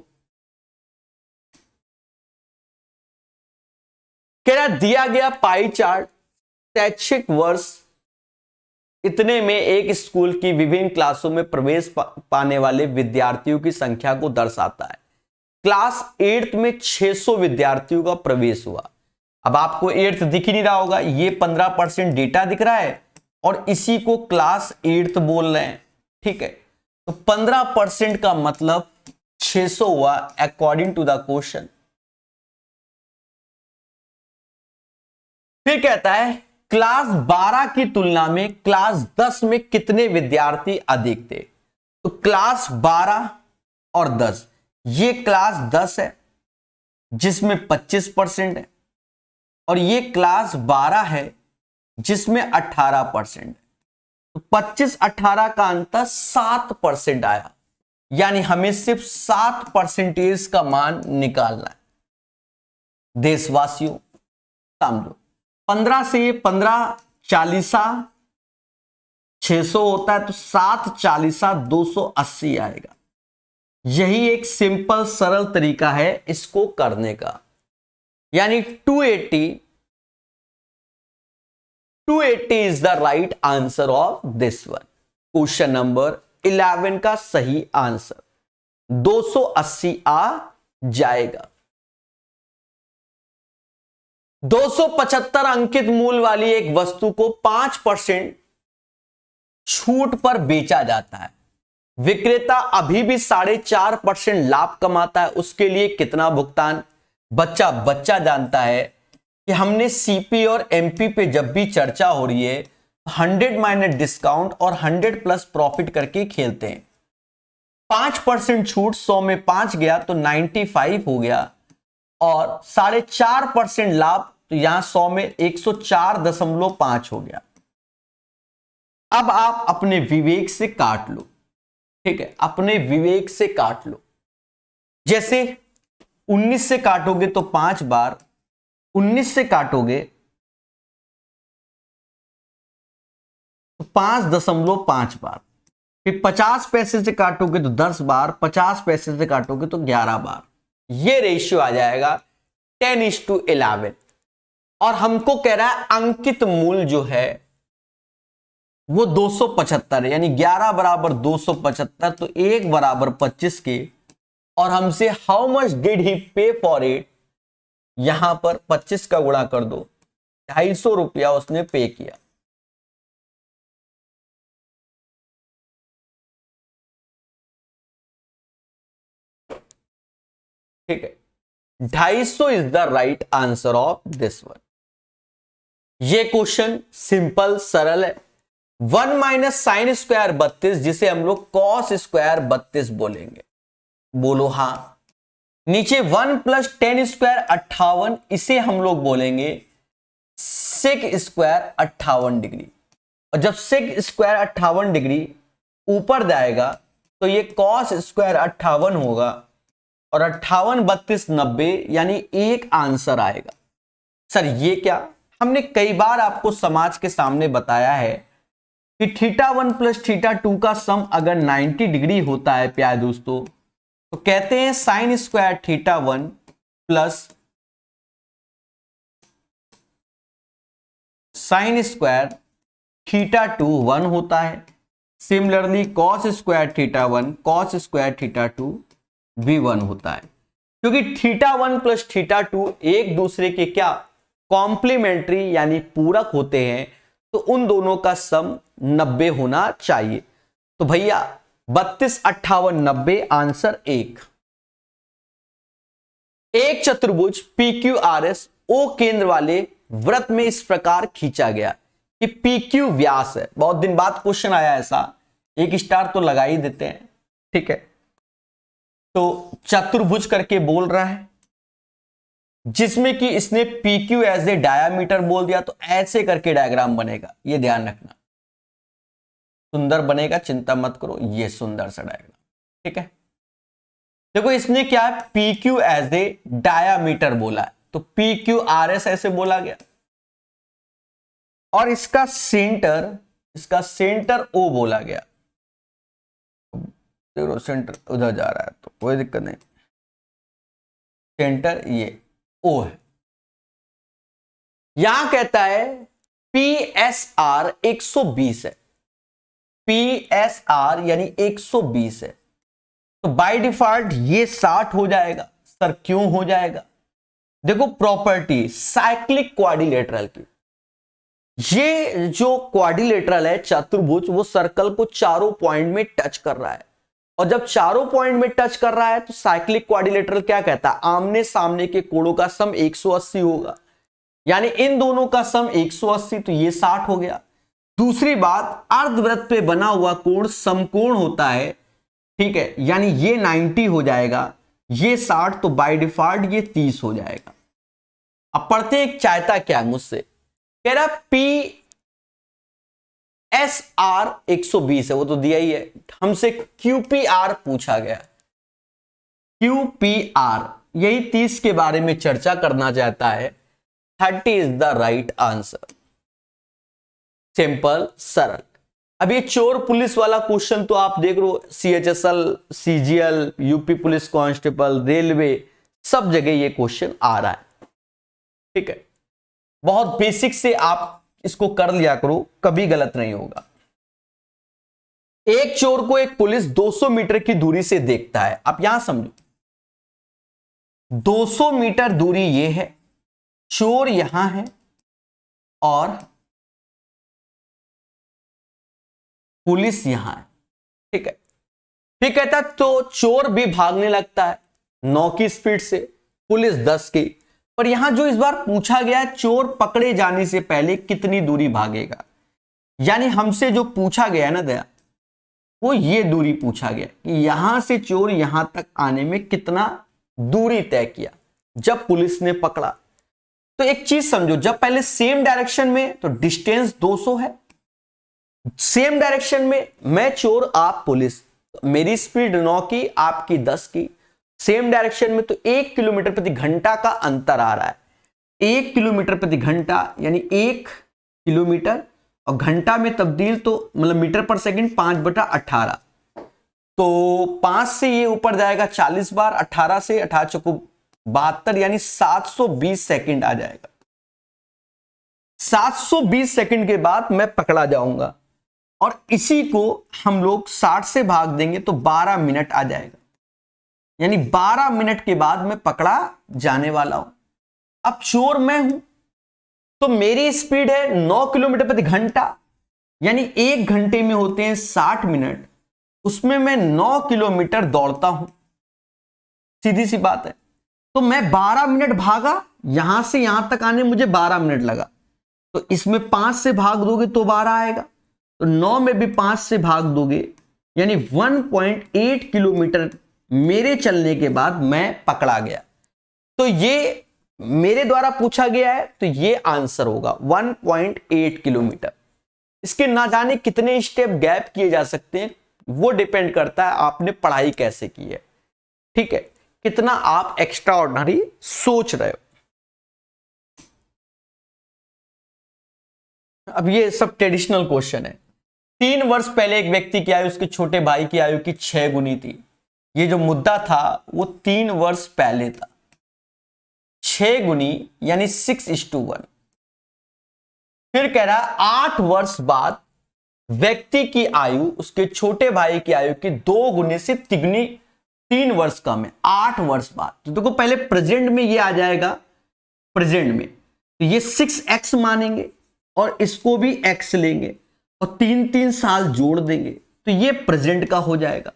कह रहा दिया गया पाई चार्ट शैक्षिक वर्ष इतने में एक स्कूल की विभिन्न क्लासों में प्रवेश पाने वाले विद्यार्थियों की संख्या को दर्शाता है। क्लास 8th में 600 विद्यार्थियों का प्रवेश हुआ। अब आपको 8th दिख ही नहीं रहा होगा, ये 15% डेटा दिख रहा है और इसी को क्लास 8th बोल रहे हैं, ठीक है। तो 15% का मतलब 600 हुआ अकॉर्डिंग टू द क्वेश्चन। फिर कहता है क्लास 12 की तुलना में क्लास 10 में कितने विद्यार्थी अधिक थे? तो क्लास 12 और 10, ये क्लास 10 है जिसमें 25% है, और ये क्लास 12 है जिसमें 18% है। तो 25-18 का अंतर 7% आया, यानी हमें सिर्फ 7% का मान निकालना है। देशवासियों समझो, 15 से 15 40 600 होता है, तो 7 40 280 आएगा। यही एक सिंपल सरल तरीका है इसको करने का, यानी 280 is the right answer of this one. Question number 11 का सही आंसर 280 आ जाएगा। 275 अंकित मूल्य वाली एक वस्तु को 5% छूट पर बेचा जाता है। विक्रेता अभी भी 4.5% लाभ कमाता है, उसके लिए कितना भुगतान? बच्चा जानता है कि हमने सीपी और एमपी पे जब भी चर्चा हो रही है 100 माइनस डिस्काउंट और 100 प्लस प्रॉफिट करके खेलते हैं। 5% छूट, 100 में 5 गया तो 95 हो गया, और 4.5% लाभ, तो यहां 100 में 104.5 हो गया। अब आप अपने विवेक से काट लो, ठीक है, अपने विवेक से काट लो। जैसे 19 से काटोगे तो 5 बार, 19 से काटोगे तो 5.5 बार, फिर 50 पैसे से काटोगे तो 10 बार, 50 पैसे से काटोगे तो 11 बार। ये रेशियो आ जाएगा 10:11। और हमको कह रहा है अंकित मूल्य जो है वो 275 है, यानी 11 बराबर 275, तो 1 बराबर 25 के, और हमसे हाउ मच डिड ही पे फॉर इट, यहां पर 25 का गुणा कर दो, 250 रुपया उसने पे किया। ठीक है, 250 is the right answer of this one. ये क्वेश्चन सिंपल सरल है। 1 माइनस साइन स्क्वायर 32, जिसे हम लोग कॉस स्क्वायर 32 बोलेंगे। बोलो हाँ। नीचे 1 प्लस 10 स्क्वायर 58, इसे हम लोग बोलेंगे सेक स्क्वायर 58 डिग्री। और जब सेक स्क्वायर 58 डिग्री ऊपर जाएगा तो ये कॉस स्क्वायर 58 होगा, और 58 32 90, यानी एक आंसर आएगा। सर ये क्या? हमने कई बार आपको समाज के सामने बताया है कि θ1 प्लस θ2 का सम अगर 90 डिग्री होता है प्यारे दोस्तों, तो कहते हैं sine square θ1 plus sine square θ2 1 होता है। Similarly cos square θ1 cos square θ2 भी 1 होता है, क्योंकि θ1 प्लस θ2 एक दूसरे के क्या कॉम्प्लीमेंट्री यानी पूरक होते हैं, तो उन दोनों का सम 90 होना चाहिए। तो भैया 32, 58, 90 आंसर एक चतुर्भुज PQRS O केंद्र वाले वृत्त में इस प्रकार खींचा गया कि PQ व्यास है। बहुत दिन बाद क्वेश्चन आया ऐसा, एक स्टार तो लगा ही देते हैं, ठीक है। तो चतुर्भुज करके बोल रहा है, जिसमें कि इसने PQ एज ए डायामीटर बोल दिया, तो ऐसे करके डायग्राम बनेगा, ये ध्यान रखना, सुंदर बनेगा, चिंता मत करो, ये सुंदर सा डायग्राम, ठीक है। देखो इसने क्या है, PQ एज ए डायामीटर बोला है, तो PQRS ऐसे बोला गया, और इसका सेंटर O बोला गया। देखो सेंटर उधर जा रहा है तो कोई दिक्कत नहीं, सेंटर ये O है। यहां कहता है PSR 120 है, PSR यानी 120 है, तो बाय डिफॉल्ट ये 60 हो जाएगा। सर क्यों हो जाएगा? देखो प्रॉपर्टी साइक्लिक क्वाड्रिलेटरल की, ये जो क्वाड्रिलेटरल है चतुर्भुज, वो सर्कल को चारों पॉइंट में टच कर रहा है, और जब चारों पॉइंट में टच कर रहा है तो साइक्लिक क्वाड्रिलेटरल क्या कहता है, आमने सामने के कोणों का सम 180 होगा, यानी इन दोनों का सम 180, तो ये 60 हो गया। दूसरी बात, अर्धवृत्त पे बना हुआ कोण समकोण होता है, ठीक है, यानी ये 90 हो जाएगा, ये 60, तो बाय डिफॉल्ट ये 30 हो जाएगा। अब पढ़ते हैं, चाहता क्या है मुझसे, कह रहा PSR 120 है, वो तो दिया ही है, हमसे QPR पूछा गया, QPR यही 30 के बारे में चर्चा करना चाहता है। 30 is the right answer, simple सरल। अब ये चोर पुलिस वाला क्वेश्चन तो आप देख रहे हो, CHSL, CGL, UP police constable, railway, सब जगह ये क्वेश्चन आ रहा है, ठीक है। बहुत बेसिक से आप इसको कर लिया करो, कभी गलत नहीं होगा। एक चोर को एक पुलिस 200 मीटर की दूरी से देखता है। आप यहां समझो, 200 मीटर दूरी ये है, चोर यहां है और पुलिस यहां है, ठीक है। फिर कहता है तो चोर भी भागने लगता है 9 की स्पीड से, पुलिस 10 की। पर यहां जो इस बार पूछा गया है, चोर पकड़े जाने से पहले कितनी दूरी भागेगा, यानी हमसे जो पूछा गया है ना दया, वो ये दूरी पूछा गया कि यहां से चोर यहां तक आने में कितना दूरी तय किया जब पुलिस ने पकड़ा। तो एक चीज समझो, जब पहले सेम डायरेक्शन में तो डिस्टेंस 200 है, सेम डायरेक्शन में मैं चोर आप पुलिस, मेरी स्पीड 9 की आपकी 10 की, सेम डायरेक्शन में तो 1 किलोमीटर प्रति घंटा का अंतर आ रहा है। 1 किलोमीटर प्रति घंटा यानी 1 किलोमीटर, और घंटा में तब्दील तो मतलब मीटर पर सेकंड 5/18, तो 5 से ये ऊपर जाएगा 40 बार, 18 से 18 चौको 72, यानी 720 सेकंड आ जाएगा। 720 सेकंड के बाद मैं पकड़ा जाऊंगा, और इसी को हम लोग 60 से भाग देंगे तो 12 मिनट आ जाएगा, यानी 12 मिनट के बाद मैं पकड़ा जाने वाला हूं। अब चोर मैं हूं, तो मेरी स्पीड है 9 किलोमीटर प्रति घंटा, यानी 1 घंटे में होते हैं 60 मिनट, उसमें मैं 9 किलोमीटर दौड़ता हूं, सीधी सी बात है। तो मैं 12 मिनट भागा, यहां से यहां तक आने मुझे 12 मिनट लगा, तो इसमें 5 से भाग दोगे तो 12 आएगा, तो 9 में भी 5 से भाग दोगे, यानी 1.8 किलोमीटर मेरे चलने के बाद मैं पकड़ा गया। तो ये मेरे द्वारा पूछा गया है, तो ये आंसर होगा 1.8 किलोमीटर। इसके ना जाने कितने स्टेप गैप किए जा सकते हैं, वो डिपेंड करता है आपने पढ़ाई कैसे की है, ठीक है, कितना आप एक्स्ट्रा ऑर्डिनरी सोच रहे हो। अब ये सब ट्रेडिशनल क्वेश्चन है। 3 वर्ष पहले एक व्यक्ति की आयु उसके छोटे भाई की आयु की 6 गुनी थी। ये जो मुद्दा था वो 3 वर्ष पहले था, 6 गुनी यानी 6:1। फिर कह रहा है 8 वर्ष बाद व्यक्ति की आयु उसके छोटे भाई की आयु की 2 गुने से तिगुनी 3 वर्ष कम है, 8 वर्ष बाद। तो देखो पहले प्रेजेंट में ये आ जाएगा, प्रेजेंट में तो ये 6x मानेंगे और इसको भी x लेंगे और 3-3 साल जोड़ देंगे, तो ये प्रेजेंट का हो जाएगा।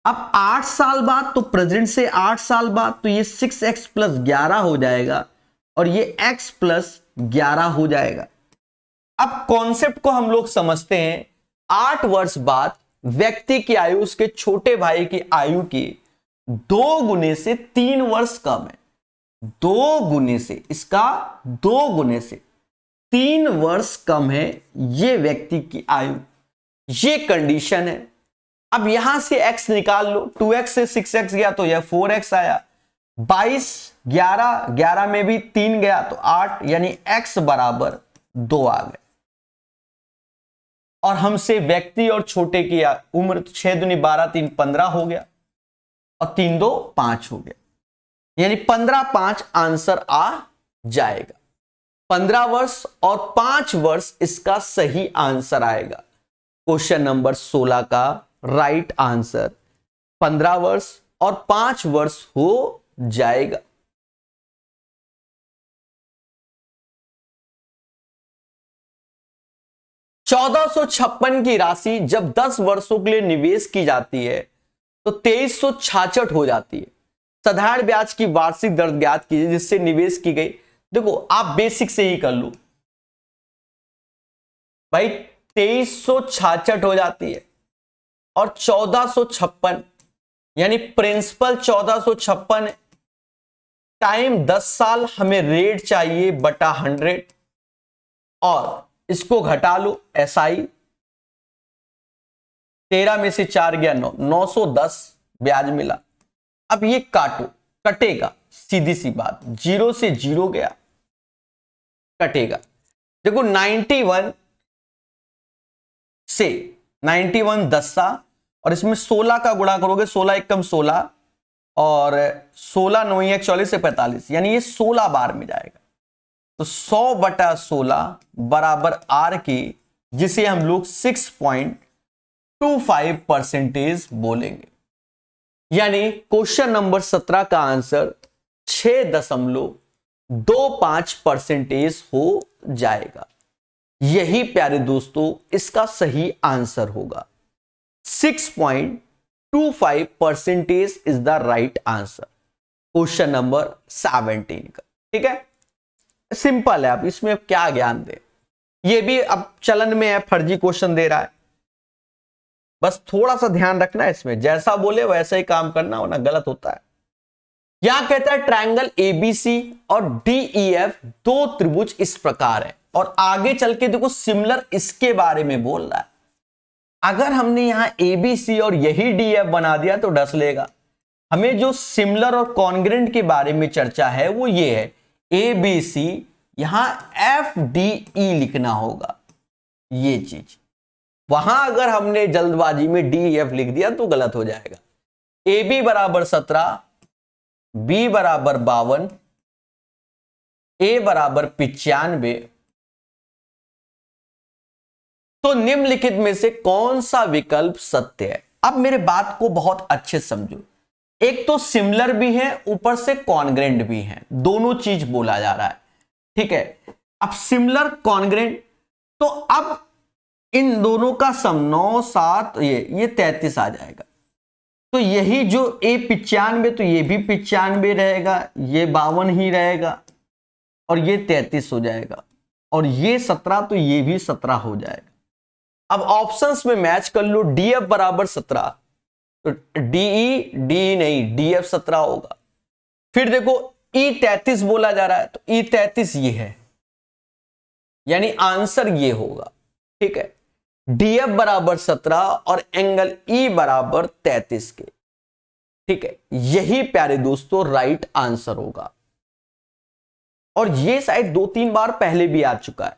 अब 8 साल बाद, तो प्रेजेंट से 8 साल बाद, तो ये 6x + 11 हो जाएगा और ये x + 11 हो जाएगा। अब कॉन्सेप्ट को हम लोग समझते हैं। 8 वर्ष बाद व्यक्ति की आयु उसके छोटे भाई की आयु की 2 गुने से 3 वर्ष कम है। 2 गुने से, इसका 2 गुने से 3 वर्ष कम है ये व्यक्ति की आयु, ये कंडीशन है। अब यहां से x निकाल लो, 2x से 6x गया तो यह 4x आया, 22 11 11 में भी 3 गया तो 8, यानी x बराबर 2 आ गए। और हमसे व्यक्ति और छोटे की उम्र, तो 6 दूनी 12 3 15 हो गया और 3 2 5 हो गया, यानी 15 5 आंसर आ जाएगा। 15 वर्ष और 5 वर्ष इसका सही आंसर आएगा। क्वेश्चन नंबर 16 का राइट आंसर 15 वर्ष और 5 वर्ष हो जाएगा। ₹1456 की राशि जब 10 वर्षों के लिए निवेश की जाती है तो 2366 हो जाती है। साधारण ब्याज की वार्षिक दर ज्ञात कीजिए जिससे निवेश की गई। देखो आप बेसिक से ही कर लो भाई, 2366 हो जाती है और 1456, यानी प्रिंसिपल 1456, टाइम 10 साल, हमें रेट चाहिए बटा 100 और इसको घटा लो SI, 13 में से 4 गया 9, 910 ब्याज मिला। अब ये काटो, कटेगा, सीधी सी बात, 0 से 0 गया, कटेगा। देखो 91 से 91 10 और इसमें 16 का गुणा करोगे, 16 एकम 16 और 16 9 41 से 45, यानी ये 16 बार में जाएगा। तो 100/16 बराबर R की, जिसे हम लोग 6.25% बोलेंगे। यानी क्वेश्चन नंबर 17 का आंसर 6.25% हो जाएगा। यही प्यारे दोस्तों इसका सही आंसर होगा। 6.25% is the right answer question number 17 का। ठीक है, सिंपल है। अब इसमें अब क्या ज्ञान दे, ये भी अब चलन में है, फर्जी क्वेश्चन दे रहा है, बस थोड़ा सा ध्यान रखना है इसमें, जैसा बोले वैसा ही काम करना, वरना गलत होता है। यहां कहता है ट्रायंगल ABC और DEF दो त्रिभुज इस प्रकार है, और आगे चल के देखो सिमिलर इसके बारे में बोल रहा है। अगर हमने यहां ABC और यही DF बना दिया तो डस लेगा। हमें जो सिमिलर और कॉन्ग्रेंट के बारे में चर्चा है वो ये है, ABC यहां FDE लिखना होगा, ये चीज। वहां अगर हमने जल्दबाजी में DEF लिख दिया तो गलत हो जाएगा। AB बराबर 17, B बराबर 52, A बराबर 95। तो निम्नलिखित में से कौन सा विकल्प सत्य है? अब मेरे बात को बहुत अच्छे समझो। एक तो सिमिलर भी है, ऊपर से कॉन्ग्रेंट भी है, दोनों चीज बोला जा रहा है। ठीक है, अब सिमिलर कॉन्ग्रेंट, तो अब इन दोनों का सम 9 7 ये 33 आ जाएगा। तो यही जो A 95, तो ये भी 95 रहेगा, ये 52 ही रहेगा और ये 33 हो जाएगा, और ये 17, तो ये भी 17 हो जाएगा। अब ऑप्शंस में मैच कर लो। DF बराबर 17, तो DE नहीं, DF 17 होगा। फिर देखो E 33 बोला जा रहा है, तो E 33 ये है, यानी आंसर ये होगा। ठीक है, DF बराबर 17 और एंगल E बराबर 33 के। ठीक है, यही प्यारे दोस्तों राइट आंसर होगा। और ये शायद 2-3 बार पहले भी आ चुका है,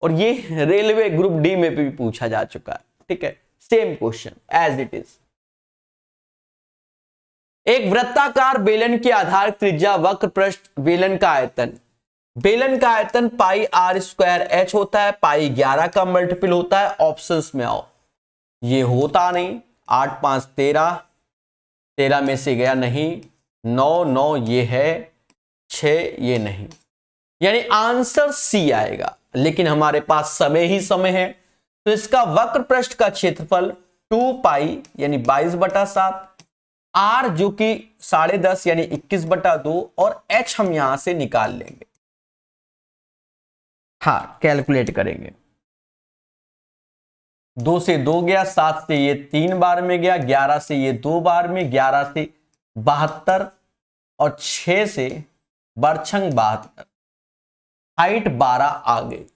और ये रेलवे ग्रुप डी में भी पूछा जा चुका है। ठीक है, same question as it is. एक वृत्ताकार बेलन के आधार त्रिज्या वक्र पृष्ठ बेलन का आयतन, बेलन का आयतन पाई r² होता है, पाई 11 का मल्टीपल होता है। ऑप्शंस में आओ, ये होता नहीं, 8 5 13, 13 में से गया नहीं, 9 9 ये है, 6 ये नहीं, यानी आंसर C आएगा। लेकिन हमारे पास समय ही समय है, तो इसका वक्र पृष्ठ का क्षेत्रफल 2 पाई यानी 22/7, आर जो कि 10.5 यानी 21/2, और एच हम यहां से निकाल लेंगे। हाँ, कैलकुलेट करेंगे। 2 से 2 गया, 7 से ये 3 बार में गया, 11 से ये 2 बार में, 11 से 72, और 6 से बरछंग 72, हाइट 12 आ गई।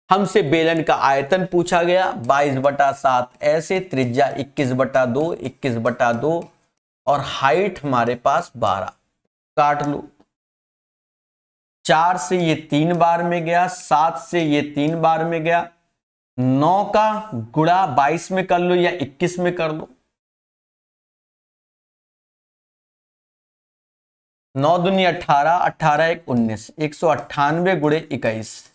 हमसे बेलन का आयतन पूछा गया, 22/7 ऐसे, त्रिज्या 21/2, 21/2, और हाइट हमारे पास 12। काट लो। 4 से ये 3 बार में गया, 7 से ये 3 बार में गया, 9 का गुणा 22 में कर लो या 21 में कर लो, 9 दूनी 18, 18 1 19, 198 गुणे 21,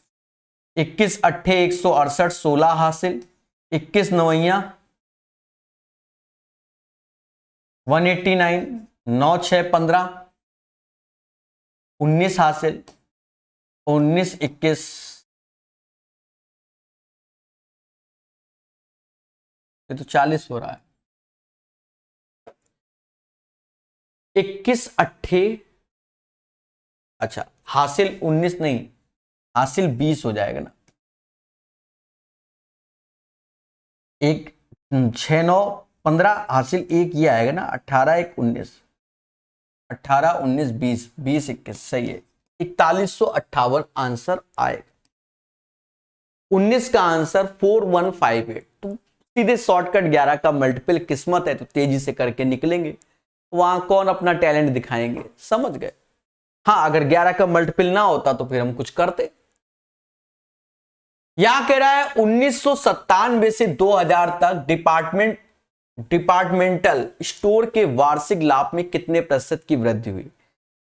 21 अट्ठे 168, 16 हासिल, 21 नवैया 189, 9 6 15, 19 हासिल, 19 21, ये तो 40 हो रहा है। 21 अट्ठे, अच्छा हासिल 19 नहीं, हासिल 20 हो जाएगा ना। 1 6 9 15, हासिल 1 ये आएगा ना, 18 1 19, 18 19 20, 20 21, सही है, 4158 आंसर आएगा। 19 का आंसर 4158। तो सीधे शॉर्टकट 11 का मल्टीपल, किस्मत है तो तेजी से करके निकलेंगे, वहां कौन अपना टैलेंट दिखाएंगे, समझ गए। हाँ, अगर 11 का मल्टीपल ना होता तो फिर हम कुछ करते। यहां कह रहा है 1997 से 2000 तक डिपार्टमेंटल स्टोर के वार्षिक लाभ में कितने प्रतिशत की वृद्धि हुई।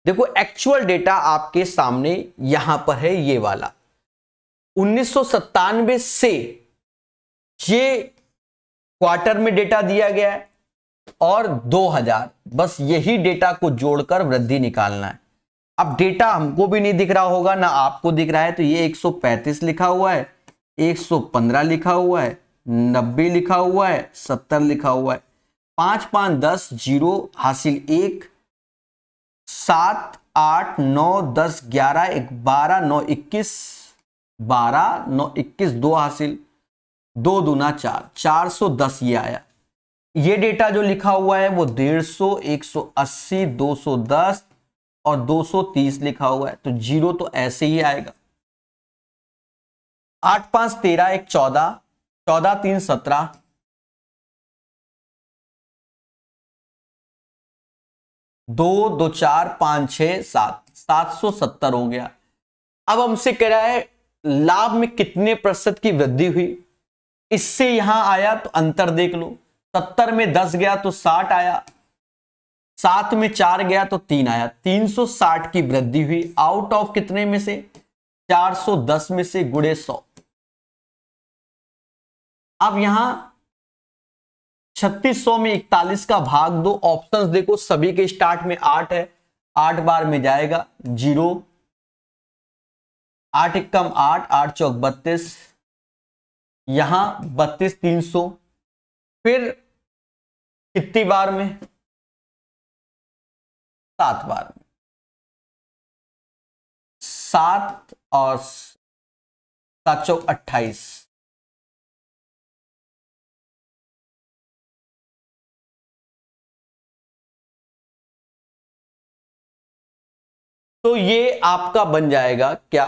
देखो एक्चुअल डेटा आपके सामने यहां पर है, ये वाला 1997 से ये क्वार्टर में डेटा दिया गया है, और 2000, बस यही डेटा को जोड़कर वृद्धि निकालना है। अब डेटा हमको भी नहीं दिख रहा होगा ना आपको दिख रहा है, तो ये 135 लिखा हुआ है, 115 लिखा हुआ है, 90 लिखा हुआ है, 70 लिखा हुआ है, 5 5 10 0 हासिल 1, 7 8 9 10 11 12 9 21, 12 9 21 2 हासिल, 2 दूना 4, 410 ये आया। ये डेटा जो लिखा हुआ है वो 150, 180, 210 और 230 लिखा हुआ है, तो जीरो तो ऐसे ही आएगा। 8 5 13 1 14, 14 3 17, 2 2 4 5 6 7, 770 हो गया। अब हमसे कह रहा है लाभ में कितने प्रतिशत की वृद्धि हुई। इससे यहां आया तो अंतर देख लो, 70 में 10 गया तो 60 आया, 7 में 4 गया तो 3 आया, 360 की वृद्धि हुई। आउट ऑफ कितने में से, 410 में से गुणे 100। अब यहां 3600 में 41 का भाग दो, ऑप्शंस देखो सभी के स्टार्ट में 8 है, 8 बार में जाएगा 0, 8 एकम 8, 8 चौक 32, यहां 32 300, फिर कितनी बार में, 7 बार में, 7 और 7 चौक 28, तो ये आपका बन जाएगा क्या,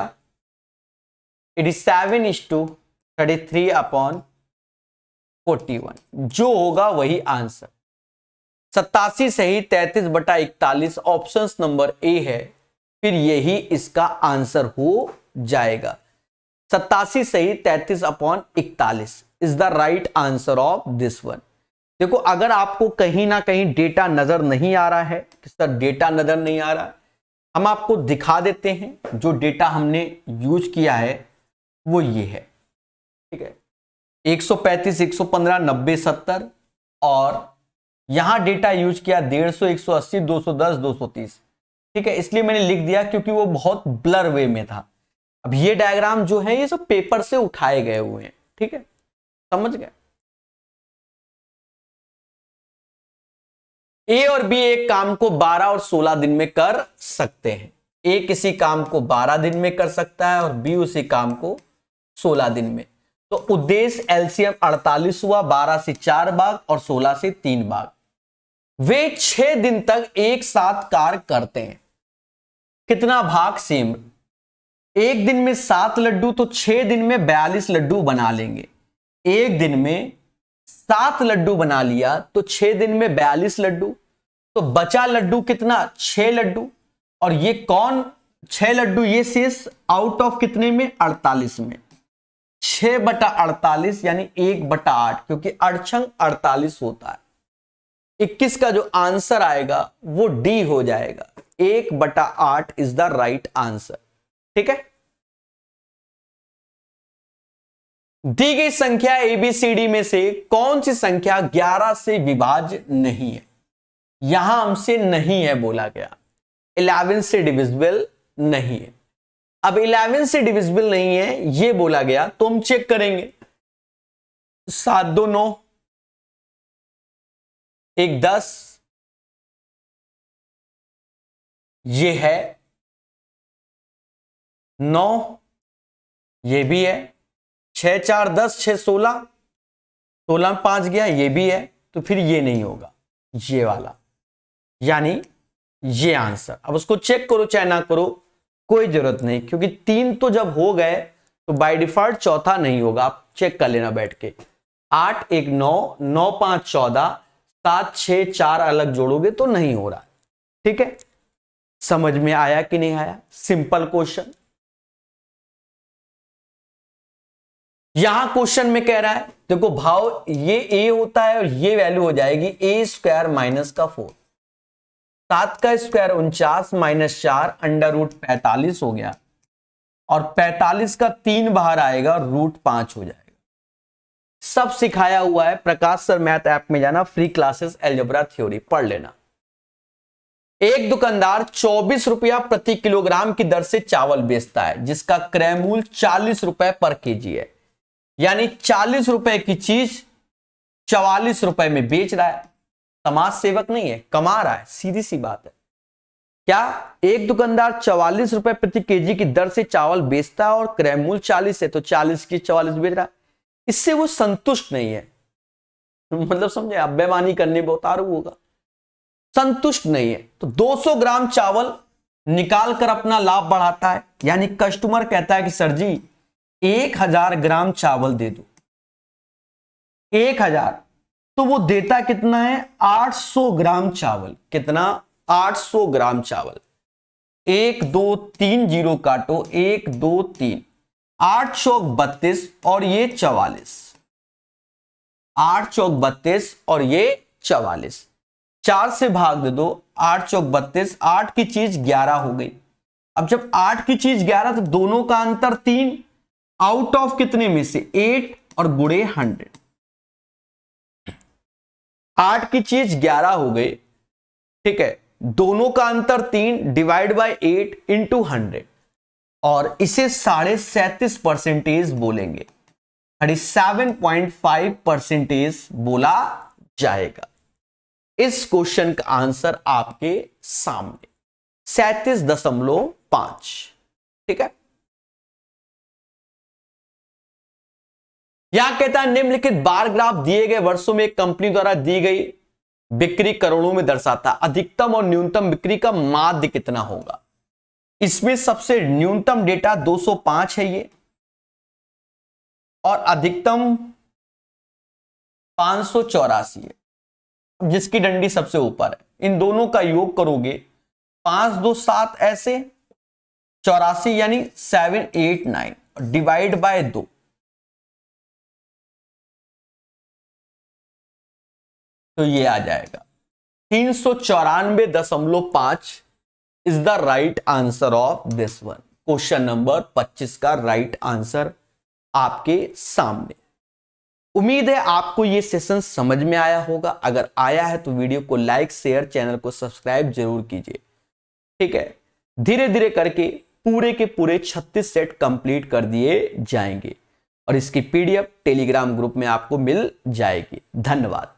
87:33/41, जो होगा वही आंसर। 87 सही 33/41 ऑप्शन नंबर ए है, फिर यही इसका आंसर हो जाएगा। 87 सही 33/41 is the right answer of this one. देखो अगर आपको कहीं ना कहीं डेटा नजर नहीं आ रहा है कि सर डेटा नजर नहीं आ रहा है, हम आपको दिखा देते हैं। जो डेटा हमने यूज किया है वो ये है, ठीक है, 135 115 90 70, और यहां डेटा यूज किया 150 180 210 230, ठीक है। इसलिए मैंने लिख दिया क्योंकि वो बहुत ब्लर वे में था। अब ये डायग्राम जो है ये सब पेपर से उठाए गए हुए हैं, ठीक है, समझ गए। ए और बी एक काम को 12 और 16 दिन में कर सकते हैं। ए किसी काम को 12 दिन में कर सकता है और बी उसी काम को 16 दिन में। तो उद्देश्य एलसीएम 48 हुआ, 12 से 4 भाग और 16 से 3 भाग। वे 6 दिन तक एक साथ कार्य करते हैं। कितना भाग? सेम। एक दिन में 7 लड्डू तो 6 दिन में 42 लड्डू बना लेंगे। एक दिन में 7 लड्डू बना लिया तो 6 दिन में 42 लड्डू, तो बचा लड्डू कितना? 6 लड्डू। और ये कौन 6 लड्डू? ये शेष आउट ऑफ कितने में? 48 में। 6/48 यानी 1/8, क्योंकि अड़छंग 48 होता है। 21 का जो आंसर आएगा वो डी हो जाएगा। 1/8 इज द राइट आंसर। ठीक है। दी गई संख्या एबीसीडी में से कौन सी संख्या 11 से विभाज्य नहीं है? यहां हमसे नहीं है बोला गया। 11 से डिविजिबल नहीं है। अब 11 से डिविजिबल नहीं है ये बोला गया तो हम चेक करेंगे। 7 2 9, 1 10, ये है 9, ये भी है 6 4 10, 6 16, 16 में 5 गया, ये भी है। तो फिर ये नहीं होगा, ये वाला, यानी ये आंसर। अब उसको चेक करो चाहे ना करो कोई जरूरत नहीं, क्योंकि 3 तो जब हो गए तो बाय डिफॉल्ट चौथा नहीं होगा। आप चेक कर लेना बैठ के। 8 1 9, 9 5 14, 7 6 4 अलग जोड़ोगे तो नहीं हो रहा। ठीक है, समझ में आया कि नहीं आया? Simple question. यहां क्वेश्चन में कह रहा है देखो भाव ये a होता है और ये वैल्यू हो जाएगी a² माइनस का 4। 7 का स्क्वायर 49 माइनस 4 √45 हो गया, और 45 का 3 बाहर आएगा और √5 हो जाएगा। सब सिखाया हुआ है। प्रकाश सर मैथ ऐप में जाना, फ्री क्लासेस अलजेब्रा थ्योरी पढ़ लेना। एक दुकानदार 24 रुपया प्रति किलोग्राम की दर से चावल बेचता है, जिसका क्रय मूल्य 40 रुपए पर केजी है। यानी 40 रुपए की चीज 44 रुपए में बेच रहा है। समाज सेवक नहीं है, कमा रहा है, सीधी सी बात है। क्या एक दुकानदार 44 रुपए प्रति केजी की दर से चावल बेचता है और क्रय मूल्य 40 है, तो 40 की 44 बेच रहा है। इससे वो संतुष्ट नहीं है। मतलब समझे, आप बेईमानी करने में उतारू होगा। संतुष्ट नहीं है तो 200 ग्राम चावल निकाल कर अपना लाभ बढ़ाता है। यानी कस्टमर कहता है कि सर जी 1000 ग्राम चावल दे दो। 1000 तो वो देता कितना है? 800 ग्राम चावल। कितना? 800 ग्राम चावल। 1 2 3 जीरो काटो, 1 2 3, 8 चौक 32 और ये 44। 8 चौक 32 और ये 44। 4 से भाग दे दो, 8 चौक 32, 8 की चीज 11 हो गई। अब जब 8 की चीज 11 तो दोनों का अंतर 3, आउट ऑफ कितने में से? 8 और गुणे 100। 8 की चीज 11 हो गई, ठीक है। दोनों का अंतर 3 डिवाइड बाय 8 इंटू 100, और इसे 37.5% बोलेंगे। 37.5% बोला जाएगा। इस क्वेश्चन का आंसर आपके सामने 37.5। ठीक है। यहां कहता है निम्नलिखित बार ग्राफ दिए गए वर्षों में एक कंपनी द्वारा दी गई बिक्री करोड़ों में दर्शाता है। अधिकतम और न्यूनतम बिक्री का माध्य कितना होगा? इसमें सबसे न्यूनतम डेटा 205 है ये, और अधिकतम 584 है, जिसकी डंडी सबसे ऊपर है। इन दोनों का योग करोगे 5 2 7 ऐसे 84 यानी 789 डिवाइड बाय 2, तो ये आ जाएगा 394.5 is the right answer of this one. Question number 25 का राइट आंसर आपके सामने। उम्मीद है आपको ये सेशन समझ में आया होगा। अगर आया है तो वीडियो को लाइक शेयर, चैनल को सब्सक्राइब जरूर कीजिए। ठीक है, धीरे धीरे करके पूरे के पूरे 36 सेट कंप्लीट कर दिए जाएंगे और इसकी पीडीएफ टेलीग्राम ग्रुप में आपको मिल जाएगी। धन्यवाद।